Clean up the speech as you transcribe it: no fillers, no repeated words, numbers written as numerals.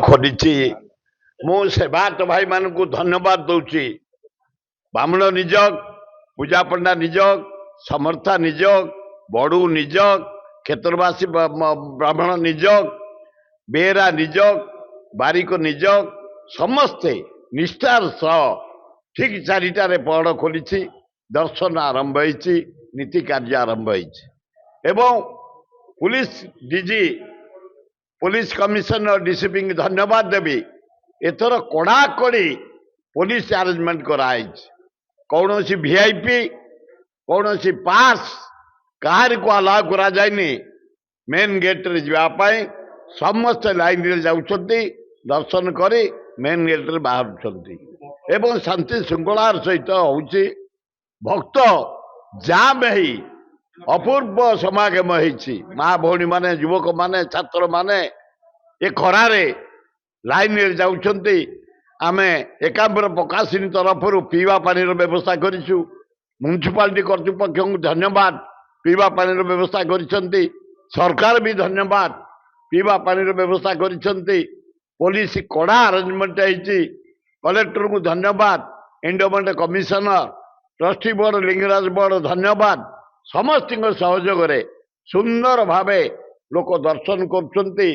ଖୋଲିଛି ମୁଁ ସେବାୟତ ଭାଇ ମାନଙ୍କୁ ଧନ୍ୟବାଦ ଦଉଛି। ବାମୁଣ ନିଯୋଗ, ପୂଜା ପଣ୍ଡା ନିଯୋଗ, ସମର୍ଥା ନିଯୋଗ, ବଡ଼ୁ ନିଯୋଗ, କ୍ଷେତ୍ରବାସୀ ବ୍ରାହ୍ମଣ ନିଯୋଗ, ବେହେରା ନିଯୋଗ, ବାରିକ ନିଯୋଗ, ସମସ୍ତେ ନିଷ୍ଠାର ସହ ଠିକ 4ଟାରେ ପହଡ଼ ଖୋଲିଛି। ଦର୍ଶନ ଆରମ୍ଭ ହେଇଛି, ନୀତି କାର୍ଯ୍ୟ ଆରମ୍ଭ ହେଇଛି ଏବଂ police DG, police commissioner, DCP की धन्यवाद देवी। एथर कड़ाकड़ी पुलिस अरेंजमेंट कराई। कौन सी वीआईपी, कौन सी पास कहार को अलाउ करा जायनि। मेन गेट रे जावाई समस्त लाइन रे जाउछंती, दर्शन करी मेन गेट रे बाहरुछंती एवं शांति श्रृंखलार सहित होउची। भक्त जाम है अपूर्व समागम होइछि। माँ भौणी माने, युवक माने, छात्र माने ए खरारे लाइन रे जाउछंती। आमे एकांबर प्रकाशिनी तरफरु पीवा पानी व्यवस्था करिछु। म्युनिसिपालिटी कर्तृपक्ष को धन्यवाद, पीवा पानी व्यवस्था करिसंती। सरकार भी धन्यवाद, पीवा पानी व्यवस्था करिसंती। पुलिस कड़ा अरेंजमेंट होइछि। कलेक्टर को धन्यवाद, endowment commissioner, trustee board, Lingaraj board धन्यवाद। समस्त सहयोग सुंदर भावे लोक दर्शन कर।